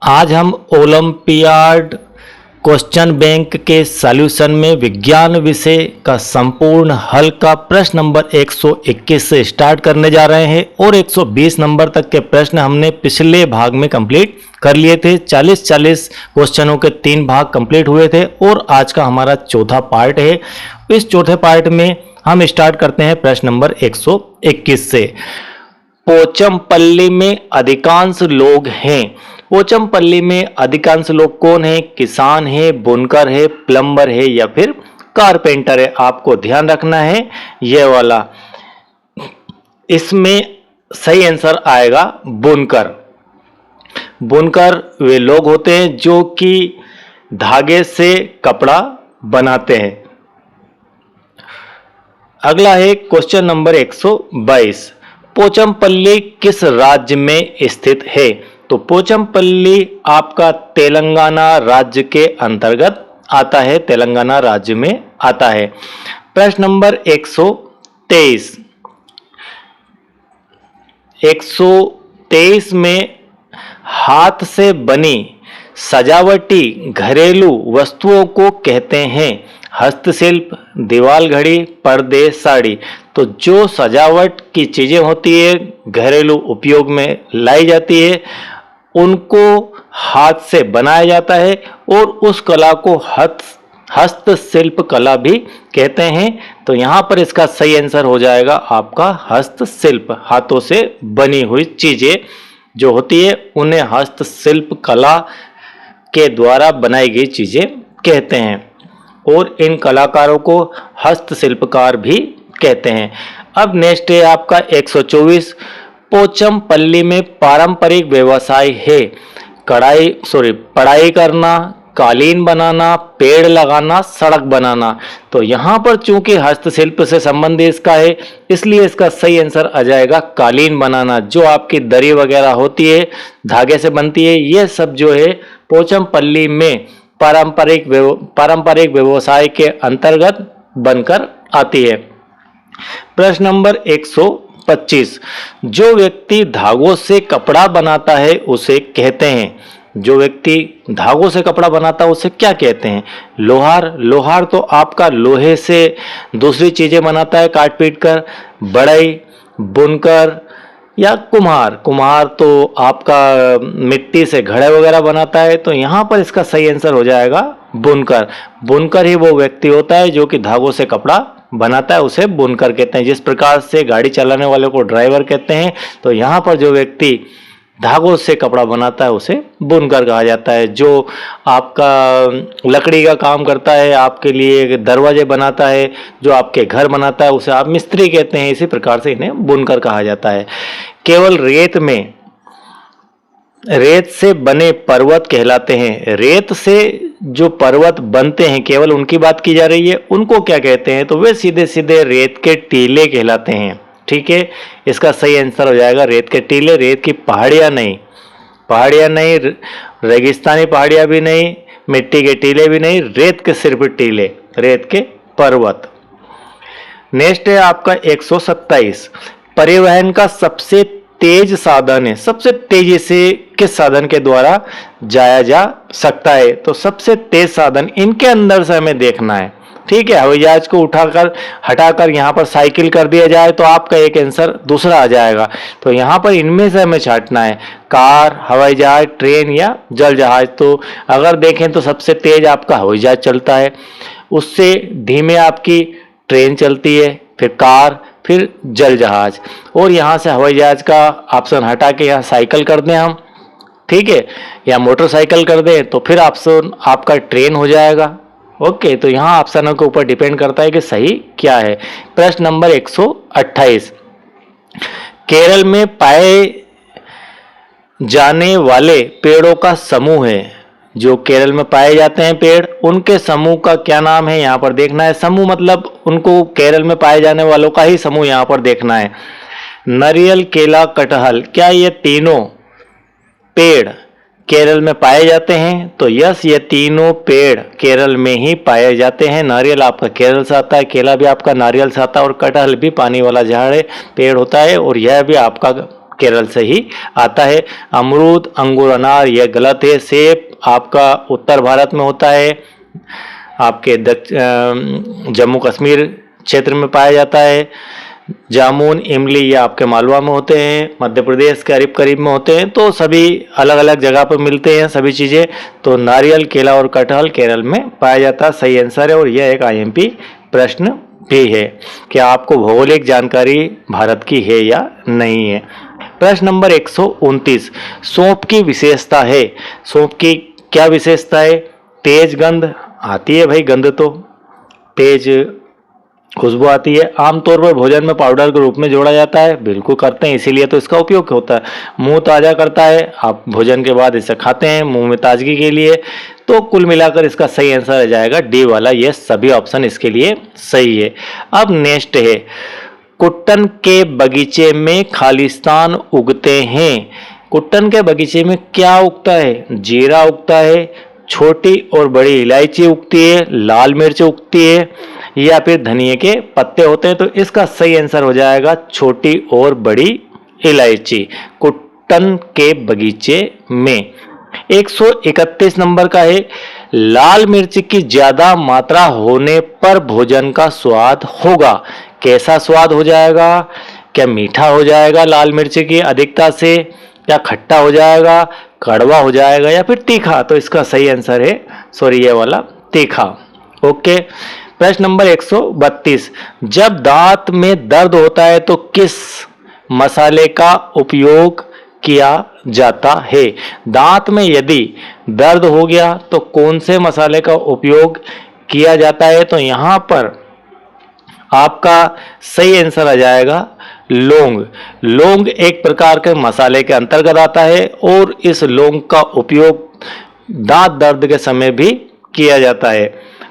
आज हम olympiad question bank के सॉल्यूशन में विज्ञान विषय का संपूर्ण हल का प्रश्न नंबर 121 से स्टार्ट करने जा रहे हैं और 120 नंबर तक के प्रश्न हमने पिछले भाग में कंप्लीट कर लिए थे। 40-40 क्वेश्चनों के 3 भाग कंप्लीट हुए थे और आज का हमारा चौथा पार्ट है। इस चौथे पार्ट में हम स्टार्ट करते हैं प्रश्न नंबर 121 से। पोचमपल्ली में अधिकांश लोग हैं। पोचमपल्ली में अधिकांश लोग कौन है? किसान है, बुनकर है, प्लम्बर है या फिर कारपेंटर है। आपको ध्यान रखना है ये वाला। इसमें सही आंसर आएगा बुनकर। बुनकर वे लोग होते हैं जो कि धागे से कपड़ा बनाते हैं। अगला है क्वेश्चन नंबर 122। पोचमपल्ली किस राज्य में स्थित है? तो पोचमपल्ली आपका तेलंगाना राज्य के अंतर्गत आता है, तेलंगाना राज्य में आता है। प्रश्न नंबर 123। 123 में हाथ से बनी सजावटी घरेलू वस्तुओं को कहते हैं हस्तशिल्प, दीवार घड़ी, पर्दे, साड़ी। तो जो सजावट की चीजें होती है, घरेलू उपयोग में लाई जाती है, उनको हाथ से बनाया जाता है और उस कला को हस्तशिल्प कला भी कहते हैं। तो यहां पर इसका सही आंसर हो जाएगा आपका हस्तशिल्प। हाथों से बनी हुई चीजें जो होती है उन्हें हस्तशिल्प कला के द्वारा बनाई गई चीजें कहते हैं और इन कलाकारों को हस्तशिल्पकार भी कहते हैं। अब नेक्स्ट है आपका 124। पोचमपल्ली में पारंपरिक व्यवसाय है पढ़ाई करना, कालीन बनाना, पेड़ लगाना, सड़क बनाना। तो यहां पर चूंकि हस्तशिल्प से संबंधित इसका है, इसलिए इसका सही आंसर आ जाएगा कालीन बनाना। जो आपकी दरी वगैरह होती है, धागे से बनती है, ये सब जो है पोचमपल्ली में पारंपरिक व्यवसाय के अंतर्गत बनकर आती है। प्रश्न नंबर 125। जो व्यक्ति धागों से कपड़ा बनाता है उसे कहते हैं, जो व्यक्ति धागों से कपड़ा बनाता है उसे क्या कहते हैं? लोहार। लोहार तो आपका लोहे से दूसरी चीजें बनाता है काट पीट कर। बढ़ई, बुनकर या कुम्हार। कुम्हार तो आपका मिट्टी से घड़े वगैरह बनाता है। तो यहां पर इसका सही आंसर हो जाएगा बुनकर। बुनकर ही वो व्यक्ति होता है जो कि धागों से कपड़ा बनाता है, उसे बुनकर कहते हैं। जिस प्रकार से गाड़ी चलाने वाले को ड्राइवर कहते हैं, तो यहां पर जो व्यक्ति धागों से कपड़ा बनाता है उसे बुनकर कहा जाता है। जो आपका लकड़ी का काम करता है, आपके लिए दरवाजे बनाता है, जो आपके घर बनाता है, उसे आप मिस्त्री कहते हैं। इसी प्रकार से इन्हें बुनकर कहा जाता है। केवल रेत से बने पर्वत कहलाते हैं। रेत से जो पर्वत बनते हैं, केवल उनकी बात की जा रही है, उनको क्या कहते हैं? तो वे सीधे सीधे रेत के टीले कहलाते हैं। ठीक है, इसका सही आंसर हो जाएगा रेत के टीले। रेत की पहाड़ियां नहीं, रेगिस्तानी पहाड़ियां भी नहीं, मिट्टी के टीले भी नहीं, रेत के सिर्फ टीले, रेत के पर्वत। नेक्स्ट है आपका 127। परिवहन का सबसे तेज साधन है। सबसे तेजी से किस साधन के द्वारा जाया जा सकता है? तो सबसे तेज साधन इनके अंदर से हमें देखना है। ठीक है, हवाई जहाज को हटाकर यहाँ पर साइकिल कर दिया जाए तो आपका एक आंसर दूसरा आ जाएगा। तो यहाँ पर इनमें से हमें छांटना है, कार, हवाई जहाज, ट्रेन या जल जहाज। तो अगर देखें तो सबसे तेज आपका हवाई जहाज चलता है, उससे धीमे आपकी ट्रेन चलती है, फिर कार, फिर जल जहाज। और यहाँ से हवाई जहाज का ऑप्शन हटा के यहाँ साइकिल कर दें हम, ठीक है, या मोटरसाइकिल कर दें, तो फिर ऑप्शन आपका ट्रेन हो जाएगा। ओके, तो यहाँ ऑप्शनों के ऊपर डिपेंड करता है कि सही क्या है। प्रश्न नंबर 128। केरल में पाए जाने वाले पेड़ों का समूह है। जो केरल में पाए जाते हैं पेड़, उनके समूह का क्या नाम है यहाँ पर देखना है। समूह मतलब उनको केरल में पाए जाने वालों का ही समूह यहाँ पर देखना है। नारियल, केला, कटहल, क्या ये तीनों पेड़ केरल में पाए जाते हैं? तो यस, ये तीनों पेड़ केरल में ही पाए जाते हैं। नारियल आपका केरल से आता है, केला भी आपका नारियल से आता है, और कटहल भी पानी वाला झाड़ पेड़ होता है, और यह भी आपका केरल से ही आता है। अमरूद, अंगूर, अनार, यह गलत है। सेब आपका उत्तर भारत में होता है, आपके जम्मू कश्मीर क्षेत्र में पाया जाता है। जामुन, इमली, ये आपके मालवा में होते हैं, मध्य प्रदेश के करीब करीब में होते हैं। तो सभी अलग अलग जगह पर मिलते हैं सभी चीज़ें। तो नारियल, केला और कटहल केरल में पाया जाता है, सही आंसर है। और यह एक आईएमपी प्रश्न भी है कि आपको भौगोलिक जानकारी भारत की है या नहीं है। प्रश्न नंबर 129, सौंफ की विशेषता है। सौंफ की क्या विशेषता है? तेज गंध आती है भाई, गंध तो तेज खुशबू आती है। आमतौर पर भोजन में पाउडर के रूप में जोड़ा जाता है, बिल्कुल करते हैं, इसीलिए तो इसका उपयोग होता है। मुंह ताज़ा करता है, आप भोजन के बाद इसे खाते हैं मुंह में ताजगी के लिए। तो कुल मिलाकर इसका सही आंसर आ जाएगा डी वाला, ये सभी ऑप्शन इसके लिए सही है। अब नेक्स्ट है, कुट्टन के बगीचे में खालिस्तान उगते हैं। कुट्टन के बगीचे में क्या उगता है? जीरा उगता है, छोटी और बड़ी इलायची उगती है, लाल मिर्च उगती है, या फिर धनिए के पत्ते होते हैं। तो इसका सही आंसर हो जाएगा छोटी और बड़ी इलायची, कुट्टन के बगीचे में। 131 नंबर का है, लाल मिर्च की ज्यादा मात्रा होने पर भोजन का स्वाद होगा। कैसा स्वाद हो जाएगा? क्या मीठा हो जाएगा लाल मिर्च की अधिकता से, या खट्टा हो जाएगा, कड़वा हो जाएगा, या फिर तीखा? तो इसका सही आंसर है, सॉरी, ये वाला तीखा। ओके। प्रश्न नंबर 132, जब दांत में दर्द होता है तो किस मसाले का उपयोग किया जाता है? दांत में यदि दर्द हो गया तो कौन से मसाले का उपयोग किया जाता है? तो यहां पर आपका सही आंसर आ जाएगा लौंग। लौंग एक प्रकार के मसाले के अंतर्गत आता है, और इस लौंग का उपयोग दांत दर्द के समय भी किया जाता है।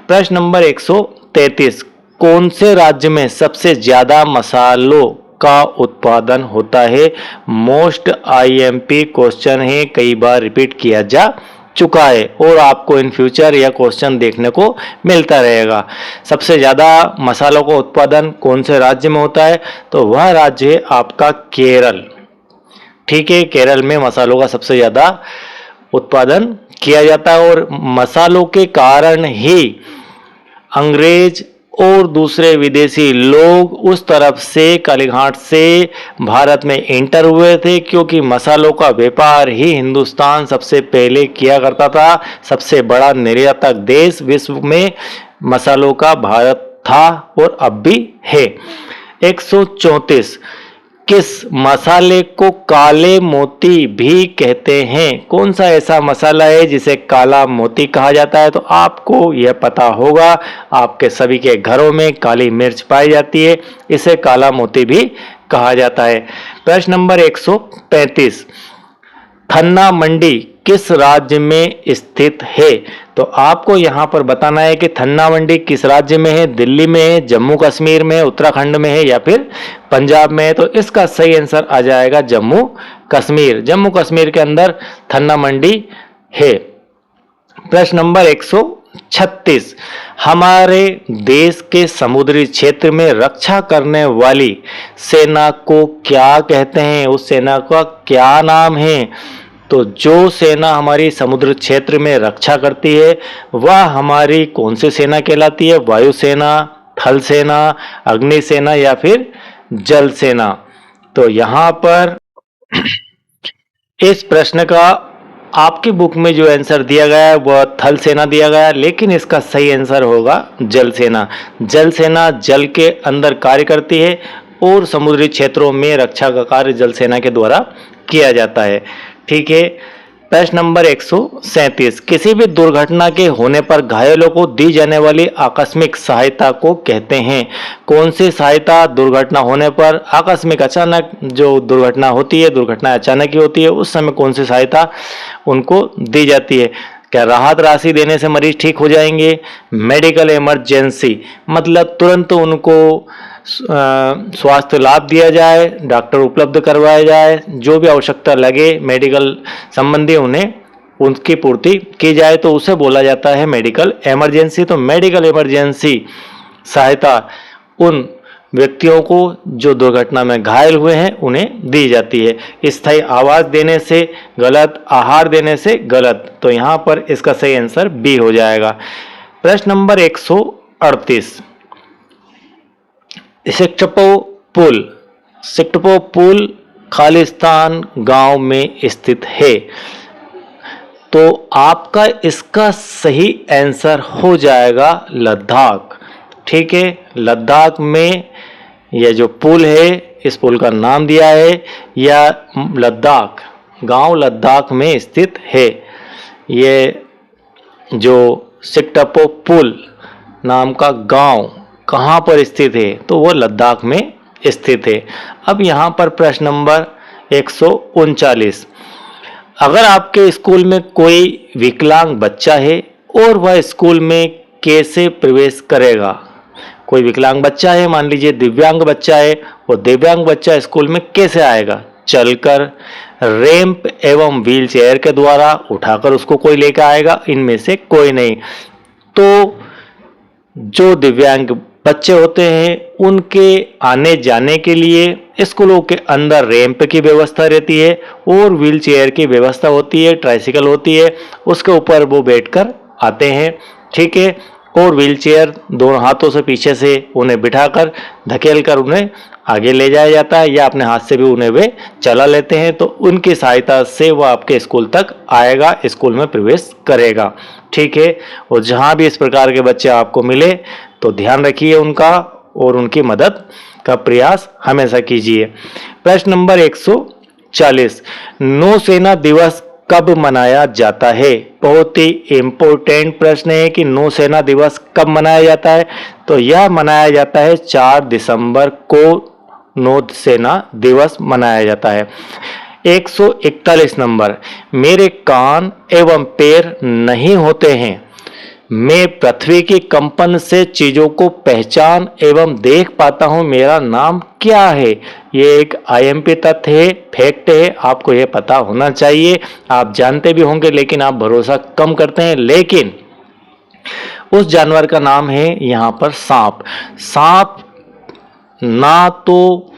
प्रश्न नंबर 133, कौन से राज्य में सबसे ज्यादा मसालों का उत्पादन होता है? मोस्ट आईएमपी क्वेश्चन है, कई बार रिपीट किया जा चुका है, और आपको इन फ्यूचर यह क्वेश्चन देखने को मिलता रहेगा। सबसे ज्यादा मसालों का उत्पादन कौन से राज्य में होता है? तो वह राज्य है आपका केरल। ठीक है, केरल में मसालों का सबसे ज्यादा उत्पादन किया जाता है, और मसालों के कारण ही अंग्रेज और दूसरे विदेशी लोग उस तरफ से कालीघाट से भारत में एंटर हुए थे, क्योंकि मसालों का व्यापार ही हिंदुस्तान सबसे पहले किया करता था। सबसे बड़ा निर्यातक देश विश्व में मसालों का भारत था, और अब भी है। 134, किस मसाले को काले मोती भी कहते हैं? कौन सा ऐसा मसाला है जिसे काला मोती कहा जाता है? तो आपको यह पता होगा, आपके सभी के घरों में काली मिर्च पाई जाती है, इसे काला मोती भी कहा जाता है। प्रश्न नंबर 135, थन्ना मंडी किस राज्य में स्थित है? तो आपको यहां पर बताना है कि थन्ना मंडी किस राज्य में है। दिल्ली में है, जम्मू कश्मीर में है, उत्तराखंड में है, या फिर पंजाब में है? तो इसका सही आंसर आ जाएगा जम्मू कश्मीर। जम्मू कश्मीर के अंदर थन्ना मंडी है। प्रश्न नंबर 136, हमारे देश के समुद्री क्षेत्र में रक्षा करने वाली सेना को क्या कहते हैं? उस सेना का क्या नाम है? तो जो सेना हमारी समुद्र क्षेत्र में रक्षा करती है वह हमारी कौन सी सेना कहलाती है? वायुसेना, थल सेना, अग्नि सेना, या फिर जल सेना? तो यहां पर इस प्रश्न का आपकी बुक में जो आंसर दिया गया है वह थल सेना दिया गया है, लेकिन इसका सही आंसर होगा जल सेना। जल सेना जल के अंदर कार्य करती है, और समुद्री क्षेत्रों में रक्षा का कार्य जल सेना के द्वारा किया जाता है। ठीक है। प्रश्न नंबर 137, किसी भी दुर्घटना के होने पर घायलों को दी जाने वाली आकस्मिक सहायता को कहते हैं? कौन सी सहायता दुर्घटना होने पर आकस्मिक अचानक जो दुर्घटना होती है, दुर्घटना अचानक ही होती है, उस समय कौन सी सहायता उनको दी जाती है? क्या राहत राशि देने से मरीज ठीक हो जाएंगे? मेडिकल इमरजेंसी मतलब तुरंत उनको स्वास्थ्य लाभ दिया जाए, डॉक्टर उपलब्ध करवाया जाए, जो भी आवश्यकता लगे मेडिकल संबंधी उन्हें उनकी पूर्ति की जाए, तो उसे बोला जाता है मेडिकल इमरजेंसी। तो मेडिकल इमरजेंसी सहायता उन व्यक्तियों को जो दुर्घटना में घायल हुए हैं उन्हें दी जाती है। स्थायी आवास देने से गलत, आहार देने से गलत, तो यहाँ पर इसका सही आंसर बी हो जाएगा। प्रश्न नंबर 138, सिक्टपो पुल खालिस्तान गांव में स्थित है, तो आपका इसका सही आंसर हो जाएगा लद्दाख। ठीक है, लद्दाख में यह जो पुल है, इस पुल का नाम दिया है, या लद्दाख गांव लद्दाख में स्थित है। ये जो सिक्टपो पुल नाम का गांव कहाँ पर स्थित है, तो वो लद्दाख में स्थित है। अब यहाँ पर प्रश्न नंबर 139, अगर आपके स्कूल में कोई विकलांग बच्चा है और वह स्कूल में कैसे प्रवेश करेगा? कोई विकलांग बच्चा है, मान लीजिए दिव्यांग बच्चा है, वो दिव्यांग बच्चा स्कूल में कैसे आएगा? चलकर, रैंप एवं व्हील चेयर के द्वारा, उठाकर उसको कोई लेकर आएगा, इनमें से कोई नहीं। तो जो दिव्यांग बच्चे होते हैं उनके आने जाने के लिए स्कूलों के अंदर रैंप की व्यवस्था रहती है और व्हील चेयर की व्यवस्था होती है, ट्राइसिकल होती है, उसके ऊपर वो बैठकर आते हैं। ठीक है, और व्हील चेयर दोनों हाथों से पीछे से उन्हें बिठाकर धकेल कर उन्हें आगे ले जाया जाता है, या अपने हाथ से भी उन्हें वे चला लेते हैं। तो उनकी सहायता से वह आपके स्कूल तक आएगा, स्कूल में प्रवेश करेगा। ठीक है, और जहाँ भी इस प्रकार के बच्चे आपको मिले तो ध्यान रखिए उनका और उनकी मदद का प्रयास हमेशा कीजिए। प्रश्न नंबर 140, नौसेना दिवस कब मनाया जाता है? बहुत ही इम्पोर्टेंट प्रश्न है कि नौसेना दिवस कब मनाया जाता है। तो यह मनाया जाता है 4 दिसंबर को नौसेना दिवस मनाया जाता है। 141 नंबर, मेरे कान एवं पैर नहीं होते हैं, मैं पृथ्वी की कंपन से चीजों को पहचान एवं देख पाता हूं, मेरा नाम क्या है? ये एक आईएमपी तथ्य है, फैक्ट है, आपको ये पता होना चाहिए। आप जानते भी होंगे लेकिन आप भरोसा कम करते हैं। लेकिन उस जानवर का नाम है यहाँ पर सांप। सांप ना तो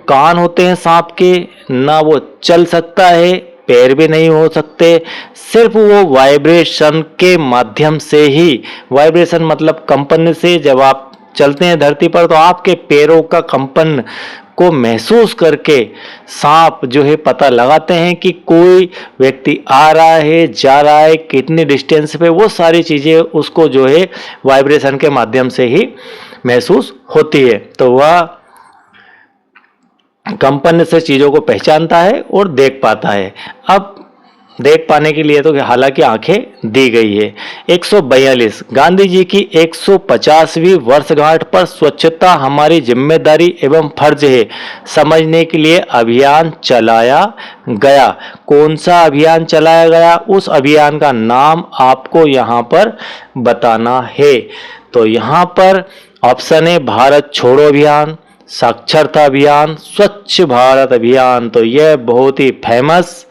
कान होते हैं सांप के, ना वो चल सकता है, पैर भी नहीं हो सकते, सिर्फ वो वाइब्रेशन के माध्यम से ही, वाइब्रेशन मतलब कंपन से, जब आप चलते हैं धरती पर तो आपके पैरों का कंपन को महसूस करके सांप जो है पता लगाते हैं कि कोई व्यक्ति आ रहा है, जा रहा है, कितनी डिस्टेंस पे, वो सारी चीजें उसको जो है वाइब्रेशन के माध्यम से ही महसूस होती है। तो वह कंपन से चीजों को पहचानता है और देख पाता है। अब देख पाने के लिए तो हालांकि आंखें दी गई है। 142, गांधी जी की 150वीं वर्षगांठ पर स्वच्छता हमारी जिम्मेदारी एवं फर्ज है समझने के लिए अभियान चलाया गया। कौन सा अभियान चलाया गया? उस अभियान का नाम आपको यहाँ पर बताना है। तो यहाँ पर ऑप्शन है भारत छोड़ो अभियान, साक्षरता अभियान, स्वच्छ भारत अभियान। तो यह बहुत ही फेमस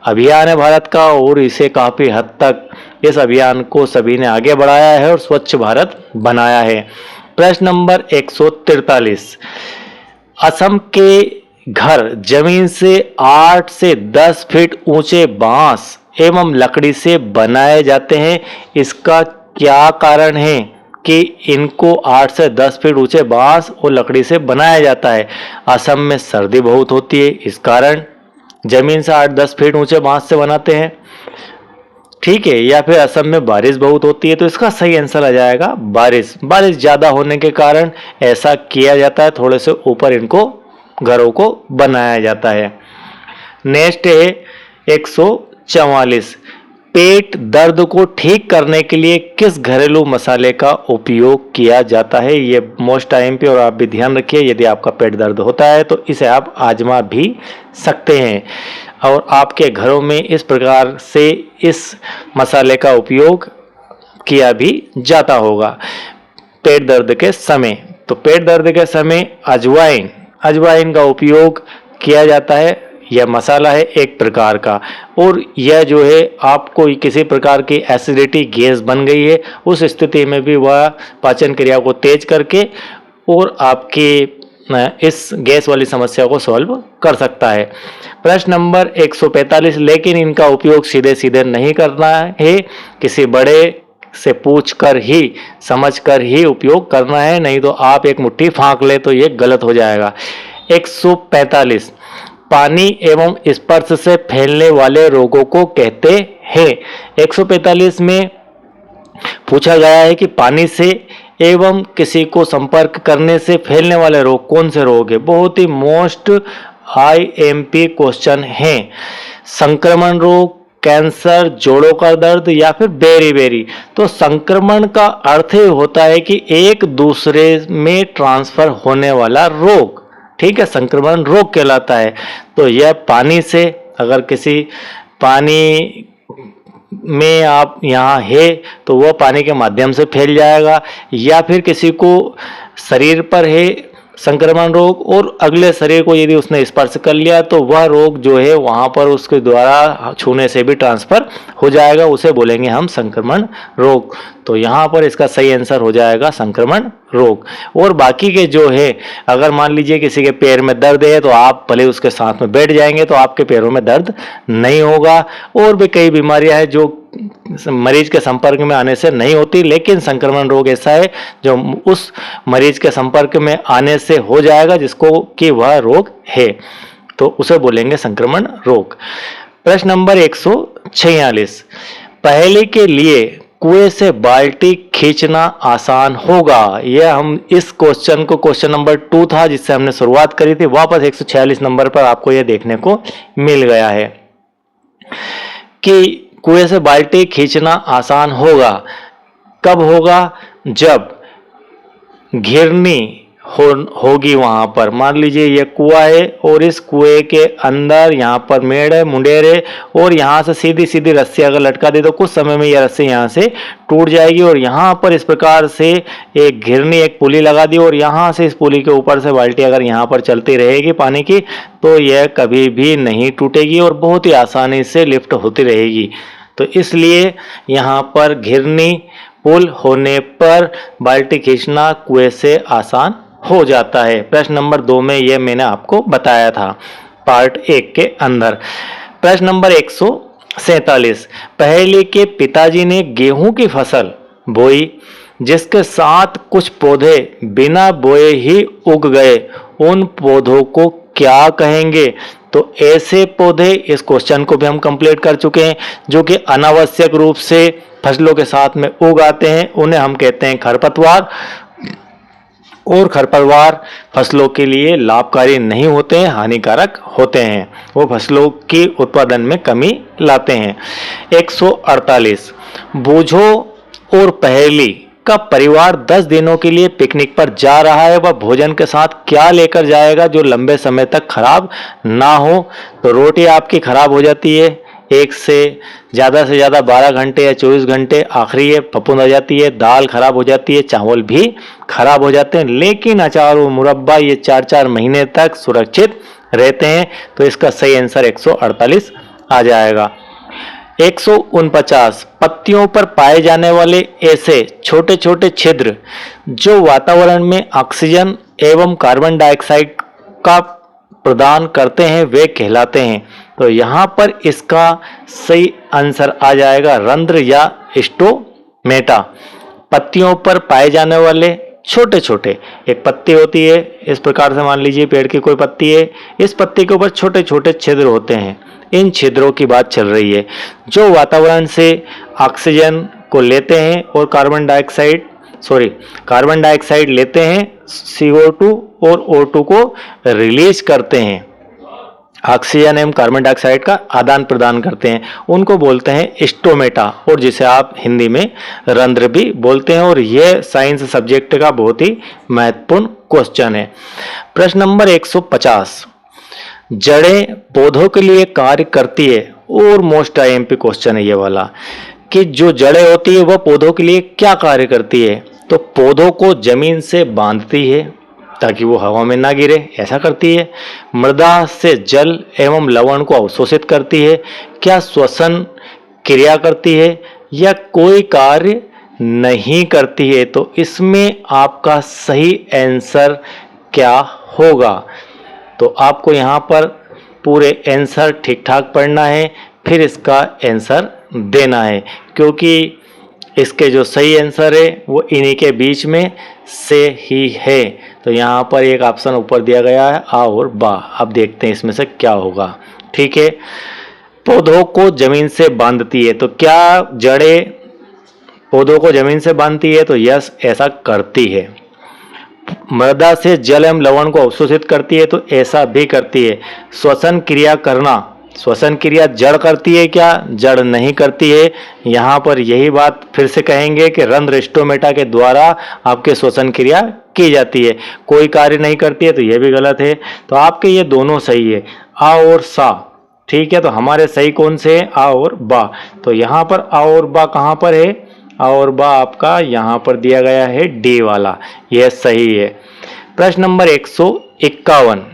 अभियान है भारत का और इसे काफी हद तक इस अभियान को सभी ने आगे बढ़ाया है और स्वच्छ भारत बनाया है। प्रश्न नंबर 143, असम के घर जमीन से 8 से 10 फीट ऊंचे बांस एवं लकड़ी से बनाए जाते हैं, इसका क्या कारण है कि इनको 8 से 10 फीट ऊंचे बांस और लकड़ी से बनाया जाता है? असम में सर्दी बहुत होती है, इस कारण जमीन से 8-10 फीट ऊंचे बांस से बनाते हैं। ठीक है, या फिर असम में बारिश बहुत होती है, तो इसका सही आंसर आ जाएगा बारिश। बारिश ज्यादा होने के कारण ऐसा किया जाता है, थोड़े से ऊपर इनको घरों को बनाया जाता है। नेक्स्ट है 44 पेट दर्द को ठीक करने के लिए किस घरेलू मसाले का उपयोग किया जाता है। ये मोस्ट टाइम पे और आप भी ध्यान रखिए, यदि आपका पेट दर्द होता है तो इसे आप आजमा भी सकते हैं और आपके घरों में इस प्रकार से इस मसाले का उपयोग किया भी जाता होगा पेट दर्द के समय। तो पेट दर्द के समय अजवाइन का उपयोग किया जाता है। यह मसाला है एक प्रकार का, और यह जो है आपको किसी प्रकार की एसिडिटी गैस बन गई है उस स्थिति में भी वह पाचन क्रिया को तेज करके और आपके इस गैस वाली समस्या को सॉल्व कर सकता है। प्रश्न नंबर 145 लेकिन इनका उपयोग सीधे सीधे नहीं करना है, किसी बड़े से पूछकर ही समझकर ही उपयोग करना है, नहीं तो आप एक मुट्ठी फाँक ले तो ये गलत हो जाएगा। 145 पानी एवं स्पर्श से फैलने वाले रोगों को कहते हैं। 145 में पूछा गया है कि पानी से एवं किसी को संपर्क करने से फैलने वाले रोग कौन से रोग है। बहुत ही मोस्ट IMP क्वेश्चन है। संक्रमण रोग, कैंसर, जोड़ों का दर्द या फिर बेरी। तो संक्रमण का अर्थ ही होता है कि एक दूसरे में ट्रांसफर होने वाला रोग, ठीक है, संक्रमण रोग कहलाता है। तो यह पानी से, अगर किसी पानी में आप यहाँ है तो वह पानी के माध्यम से फैल जाएगा, या फिर किसी को शरीर पर है संक्रमण रोग और अगले शरीर को यदि उसने स्पर्श कर लिया तो वह रोग जो है वहाँ पर उसके द्वारा छूने से भी ट्रांसफर हो जाएगा, उसे बोलेंगे हम संक्रमण रोग। तो यहाँ पर इसका सही आंसर हो जाएगा संक्रमण रोग। और बाकी के जो है, अगर मान लीजिए किसी के पैर में दर्द है तो आप भले उसके साथ में बैठ जाएंगे तो आपके पैरों में दर्द नहीं होगा। और भी कई बीमारियां हैं जो मरीज के संपर्क में आने से नहीं होती, लेकिन संक्रमण रोग ऐसा है जो उस मरीज के संपर्क में आने से हो जाएगा जिसको कि वह रोग है, तो उसे बोलेंगे संक्रमण रोग। प्रश्न नंबर 146 पहले के लिए कुएं से बाल्टी खींचना आसान होगा। यह हम इस क्वेश्चन को क्वेश्चन नंबर 2 था जिससे हमने शुरुआत करी थी, वापस 146 नंबर पर आपको यह देखने को मिल गया है कि कुएं से बाल्टी खींचना आसान होगा। कब होगा? जब घिरनी होगी वहां पर। मान लीजिए ये कुआं है और इस कुएं के अंदर यहाँ पर मेड़ है, मुंडेर है, और यहाँ से सीधी सीधी रस्सी अगर लटका दे तो कुछ समय में यह रस्सी यहाँ से टूट जाएगी और यहाँ पर इस प्रकार से एक घिरनी, एक पुली लगा दी और यहाँ से इस पुली के ऊपर से बाल्टी अगर यहाँ पर चलती रहेगी पानी की तो यह कभी भी नहीं टूटेगी और बहुत ही आसानी से लिफ्ट होती रहेगी। तो इसलिए यहाँ पर घिरनी पुल होने पर बाल्टी खींचना कुएं से आसान हो जाता है। प्रश्न नंबर 2 में यह मैंने आपको बताया था पार्ट 1 के अंदर। प्रश्न नंबर 147 पहले के पिताजी ने गेहूं की फसल बोई जिसके साथ कुछ पौधे बिना बोए ही उग गए, उन पौधों को क्या कहेंगे? तो ऐसे पौधे, इस क्वेश्चन को भी हम कंप्लीट कर चुके हैं, जो कि अनावश्यक रूप से फसलों के साथ में उग आते हैं, उन्हें हम कहते हैं खरपतवार। और खरपतवार फसलों के लिए लाभकारी नहीं होते हैं, हानिकारक होते हैं, वो फसलों के उत्पादन में कमी लाते हैं। 148 बूझो और पहेली का परिवार 10 दिनों के लिए पिकनिक पर जा रहा है, वह भोजन के साथ क्या लेकर जाएगा जो लंबे समय तक खराब ना हो? तो रोटी आपकी खराब हो जाती है, एक से ज़्यादा 12 घंटे या 24 घंटे आखिरी ये फफूंद हो जाती है, दाल खराब हो जाती है, चावल भी खराब हो जाते हैं, लेकिन अचार और मुरब्बा ये 4-4 महीने तक सुरक्षित रहते हैं। तो इसका सही आंसर 148 आ जाएगा। 149 पत्तियों पर पाए जाने वाले ऐसे छोटे छोटे छिद्र जो वातावरण में ऑक्सीजन एवं कार्बन डाइऑक्साइड का प्रदान करते हैं वे कहलाते हैं। तो यहाँ पर इसका सही आंसर आ जाएगा रंध्र या स्टोमेटा। पत्तियों पर पाए जाने वाले छोटे छोटे, एक पत्ती होती है इस प्रकार से, मान लीजिए पेड़ की कोई पत्ती है, इस पत्ती के ऊपर छोटे छोटे छिद्र होते हैं, इन छिद्रों की बात चल रही है जो वातावरण से ऑक्सीजन को लेते हैं और कार्बन डाइऑक्साइड लेते हैं, CO2 और O2 को रिलीज करते हैं। ऑक्सीजन एवं कार्बन डाइऑक्साइड का आदान प्रदान करते हैं, उनको बोलते हैं स्टोमेटा, और जिसे आप हिंदी में रंध्र भी बोलते हैं। और यह साइंस सब्जेक्ट का बहुत ही महत्वपूर्ण क्वेश्चन है। प्रश्न नंबर 150, जड़ें पौधों के लिए कार्य करती है, और मोस्ट आईएमपी क्वेश्चन है ये वाला, कि जो जड़ें होती है वह पौधों के लिए क्या कार्य करती है। तो पौधों को जमीन से बांधती है ताकि वो हवा में ना गिरे, ऐसा करती है। मृदा से जल एवं लवण को अवशोषित करती है। क्या श्वसन क्रिया करती है, या कोई कार्य नहीं करती है। तो इसमें आपका सही आंसर क्या होगा। तो आपको यहाँ पर पूरे आंसर ठीक ठाक पढ़ना है, फिर इसका आंसर देना है, क्योंकि इसके जो सही आंसर है वो इन्हीं के बीच में से ही है। तो यहाँ पर एक ऑप्शन ऊपर दिया गया है आ और बा। अब देखते हैं इसमें से क्या होगा। ठीक है, पौधों को जमीन से बांधती है, तो क्या जड़ें पौधों को जमीन से बांधती है। तो यस, ऐसा करती है। मृदा से जल एवं लवण को अवशोषित करती है, तो ऐसा भी करती है। श्वसन क्रिया करना, श्वसन क्रिया जड़ करती है क्या, जड़ नहीं करती है। यहाँ पर यही बात फिर से कहेंगे कि रंध्र स्टोमेटा के द्वारा आपके श्वसन क्रिया की जाती है, कोई कार्य नहीं करती है, तो यह भी गलत है। तो आपके ये दोनों सही है, आ और सा। ठीक है, तो हमारे सही कौन से हैं, आ और बा। तो यहाँ पर आ और बा कहाँ पर है, आ और बा आपका यहाँ पर दिया गया है डी वाला, यह सही है। प्रश्न नंबर 151,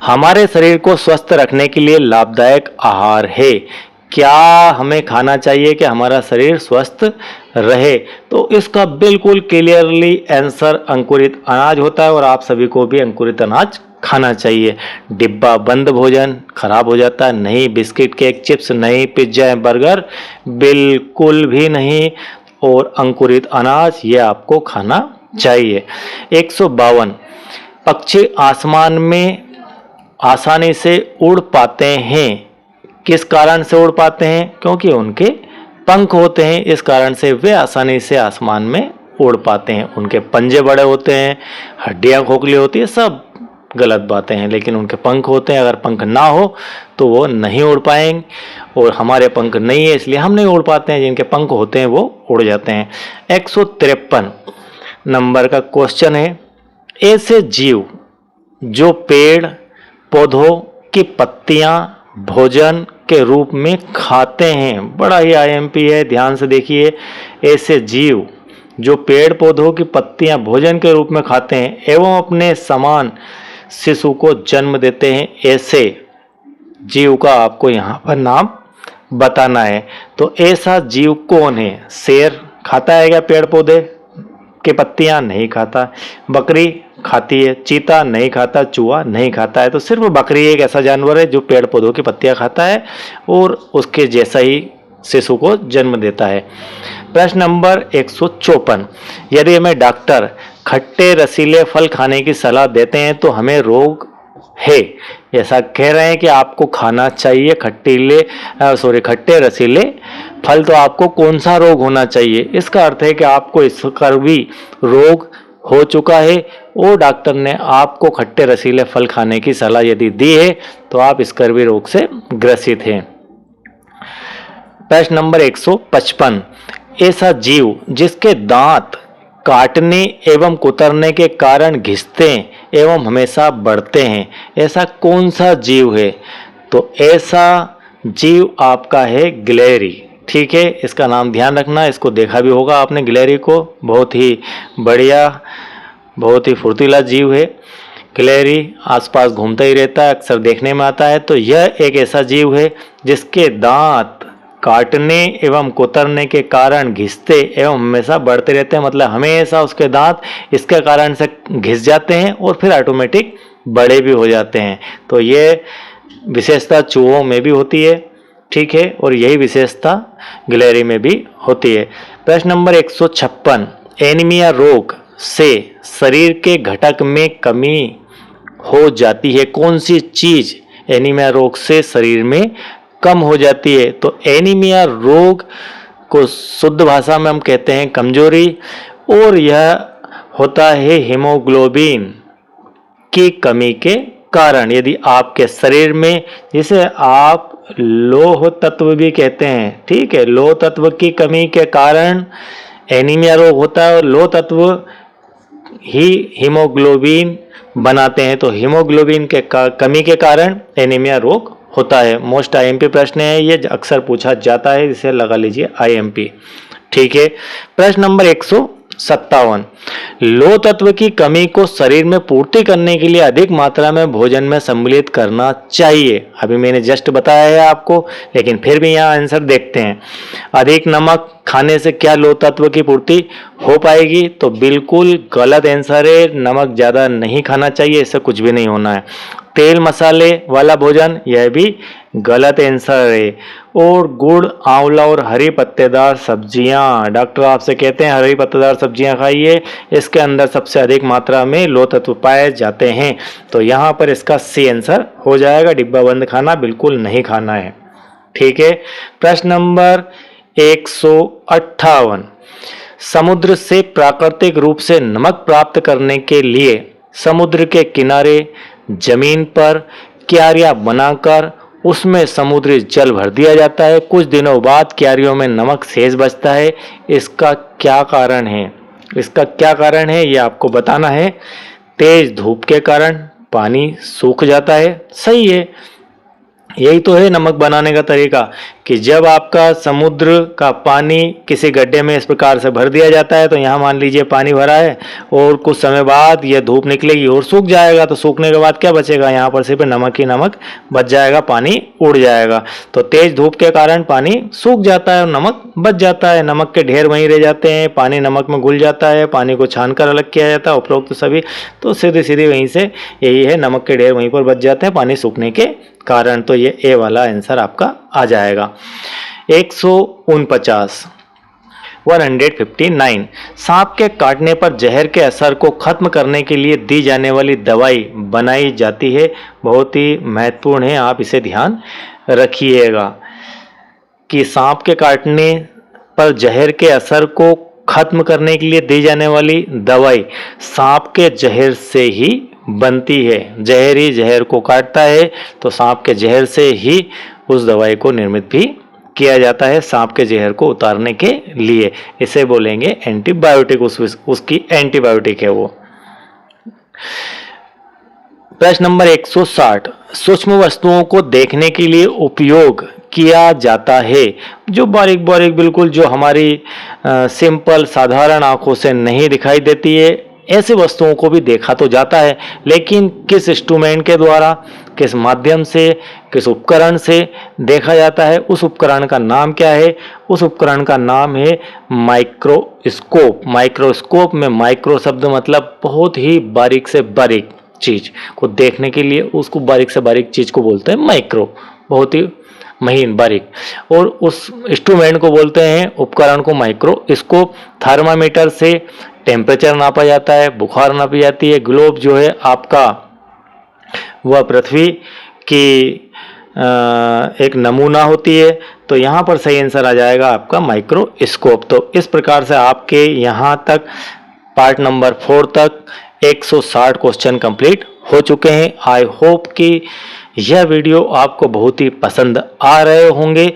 हमारे शरीर को स्वस्थ रखने के लिए लाभदायक आहार है। क्या हमें खाना चाहिए कि हमारा शरीर स्वस्थ रहे। तो इसका बिल्कुल क्लियरली आंसर अंकुरित अनाज होता है, और आप सभी को भी अंकुरित अनाज खाना चाहिए। डिब्बा बंद भोजन खराब हो जाता है, नहीं बिस्किट केक चिप्स, नहीं पिज्जा बर्गर, बिल्कुल भी नहीं। और अंकुरित अनाज ये आपको खाना चाहिए। 152, पक्षी आसमान में आसानी से उड़ पाते हैं। किस कारण से उड़ पाते हैं, क्योंकि उनके पंख होते हैं, इस कारण से वे आसानी से आसमान में उड़ पाते हैं। उनके पंजे बड़े होते हैं, हड्डियां खोखली होती है, सब गलत बातें हैं, लेकिन उनके पंख होते हैं। अगर पंख ना हो तो वो नहीं उड़ पाएंगे, और हमारे पंख नहीं है इसलिए हम नहीं उड़ पाते हैं, जिनके पंख होते हैं वो उड़ जाते हैं। 153 नंबर का क्वेश्चन है, ऐसे जीव जो पेड़ पौधों की पत्तियां भोजन के रूप में खाते हैं, बड़ा ही आईएमपी है, ध्यान से देखिए। ऐसे जीव जो पेड़ पौधों की पत्तियां भोजन के रूप में खाते हैं एवं अपने समान शिशु को जन्म देते हैं, ऐसे जीव का आपको यहाँ पर नाम बताना है। तो ऐसा जीव कौन है। शेर खाता है क्या पेड़ पौधे की पत्तियां, नहीं खाता। बकरी खाती है, चीता नहीं खाता, चूहा नहीं खाता है। तो सिर्फ बकरी एक ऐसा जानवर है जो पेड़ पौधों की पत्तियां खाता है और उसके जैसा ही शिशु को जन्म देता है। प्रश्न नंबर 154, यदि हमें डॉक्टर खट्टे रसीले फल खाने की सलाह देते हैं तो हमें रोग है, ऐसा कह रहे हैं कि आपको खाना चाहिए खट्टे रसीले फल, तो आपको कौन सा रोग होना चाहिए। इसका अर्थ है कि आपको स्कर्वी रोग हो चुका है और डॉक्टर ने आपको खट्टे रसीले फल खाने की सलाह यदि दी है तो आप स्कर्वी रोग से ग्रसित हैं। प्रश्न नंबर 155, ऐसा जीव जिसके दांत काटने एवं कुतरने के कारण घिसते एवं हमेशा बढ़ते हैं, ऐसा कौन सा जीव है। तो ऐसा जीव आपका है गिलहरी। ठीक है, इसका नाम ध्यान रखना, इसको देखा भी होगा आपने गिलहरी को, बहुत ही बढ़िया, बहुत ही फुर्तीला जीव है। गिलहरी आसपास घूमता ही रहता है, अक्सर देखने में आता है। तो यह एक ऐसा जीव है जिसके दांत काटने एवं कुतरने के कारण घिसते एवं हमेशा बढ़ते रहते हैं, मतलब हमेशा उसके दांत इसके कारण से घिस जाते हैं और फिर ऑटोमेटिक बड़े भी हो जाते हैं। तो ये विशेषता चूहों में भी होती है, ठीक है, और यही विशेषता गिलहरी में भी होती है। प्रश्न नंबर 156, एनीमिया रोग से शरीर के घटक में कमी हो जाती है, कौन सी चीज एनीमिया रोग से शरीर में कम हो जाती है। तो एनीमिया रोग को शुद्ध भाषा में हम कहते हैं कमजोरी, और यह होता है हीमोग्लोबिन की कमी के कारण यदि आपके शरीर में, जिसे आप लौह तत्व भी कहते हैं, ठीक है, लौह तत्व की कमी के कारण एनीमिया रोग होता है और लौह तत्व ही हीमोग्लोबिन बनाते हैं, तो हीमोग्लोबिन के कमी के कारण एनीमिया रोग होता है। मोस्ट आईएमपी प्रश्न है ये, अक्सर पूछा जाता है, इसे लगा लीजिए आईएमपी। ठीक है, प्रश्न नंबर 157, लौह तत्व की कमी को शरीर में पूर्ति करने के लिए अधिक मात्रा में भोजन में सम्मिलित करना चाहिए। अभी मैंने जस्ट बताया है आपको, लेकिन फिर भी यहाँ आंसर देखते हैं। अधिक नमक खाने से क्या लौह तत्व की पूर्ति हो पाएगी? तो बिल्कुल गलत आंसर है, नमक ज़्यादा नहीं खाना चाहिए, इससे कुछ भी नहीं होना है। तेल मसाले वाला भोजन, यह भी गलत आंसर है। और गुड़, आंवला और हरी पत्तेदार सब्जियां, डॉक्टर आपसे कहते हैं हरी पत्तेदार सब्जियां खाइए, इसके अंदर सबसे अधिक मात्रा में लौह तत्व पाए जाते हैं। तो यहाँ पर इसका सी आंसर हो जाएगा, डिब्बा बंद खाना बिल्कुल नहीं खाना है। ठीक है, प्रश्न नंबर 158, समुद्र से प्राकृतिक रूप से नमक प्राप्त करने के लिए समुद्र के किनारे जमीन पर क्यारियां बनाकर उसमें समुद्री जल भर दिया जाता है। कुछ दिनों बाद क्यारियों में नमक शेष बचता है, इसका क्या कारण है? इसका क्या कारण है ये आपको बताना है। तेज धूप के कारण पानी सूख जाता है, सही है। यही तो है नमक बनाने का तरीका, कि जब आपका समुद्र का पानी किसी गड्ढे में इस प्रकार से भर दिया जाता है, तो यहाँ मान लीजिए पानी भरा है और कुछ समय बाद यह धूप निकलेगी और सूख जाएगा, तो सूखने के बाद क्या बचेगा? यहाँ पर सिर्फ नमक ही नमक बच जाएगा, पानी उड़ जाएगा। तो तेज धूप के कारण पानी सूख जाता है और नमक बच जाता है, नमक के ढेर वहीं रह जाते हैं, पानी नमक में घुल जाता है, पानी को छान कर अलग किया जाता है, उपरोक्त सभी। तो सीधे सीधे वहीं से यही है, नमक के ढेर वहीं पर बच जाते हैं पानी सूखने के कारण। तो ये ए वाला आंसर आपका आ जाएगा। 159, सांप के काटने पर जहर के असर को खत्म करने के लिए दी जाने वाली दवाई बनाई जाती है। बहुत ही महत्वपूर्ण है, आप इसे ध्यान रखिएगा कि सांप के काटने पर जहर के असर को खत्म करने के लिए दी जाने वाली दवाई सांप के जहर से ही बनती है। जहर ही जहर को काटता है, तो सांप के जहर से ही उस दवाई को निर्मित भी किया जाता है, सांप के जहर को उतारने के लिए। इसे बोलेंगे एंटीबायोटिक, उसकी एंटीबायोटिक है वो। प्रश्न नंबर 160, सूक्ष्म वस्तुओं को देखने के लिए उपयोग किया जाता है। जो बारीक बारीक बिल्कुल जो हमारी सिंपल साधारण आंखों से नहीं दिखाई देती है, ऐसे वस्तुओं को भी देखा तो जाता है, लेकिन किस इंस्ट्रूमेंट के द्वारा, किस माध्यम से, किस उपकरण से देखा जाता है, उस उपकरण का नाम क्या है? उस उपकरण का नाम है माइक्रोस्कोप। माइक्रोस्कोप में माइक्रो शब्द मतलब बहुत ही बारीक से बारीक चीज को देखने के लिए उसको बारीक से बारीक चीज को बोलते हैं माइक्रो, बहुत ही महीन बारीक। और उस इंस्ट्रूमेंट को बोलते हैं, उपकरण को माइक्रोस्कोप। थर्मामीटर से टेम्परेचर नापा जाता है, बुखार नापी जाती है। ग्लोब जो है आपका वह पृथ्वी की एक नमूना होती है। तो यहाँ पर सही आंसर आ जाएगा आपका माइक्रोस्कोप। तो इस प्रकार से आपके यहाँ तक पार्ट नंबर 4 तक 160 क्वेश्चन कंप्लीट हो चुके हैं। आई होप कि यह वीडियो आपको बहुत ही पसंद आ रहे होंगे,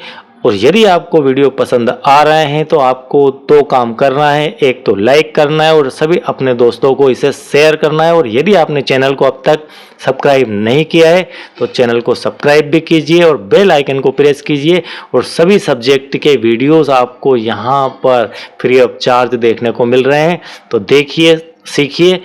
और यदि आपको वीडियो पसंद आ रहे हैं तो आपको 2 काम करना है। एक तो लाइक करना है और सभी अपने दोस्तों को इसे शेयर करना है। और यदि आपने चैनल को अब तक सब्सक्राइब नहीं किया है तो चैनल को सब्सक्राइब भी कीजिए और बेल आइकन को प्रेस कीजिए। और सभी सब्जेक्ट के वीडियोस आपको यहाँ पर फ्री ऑफ चार्ज देखने को मिल रहे हैं, तो देखिए, सीखिए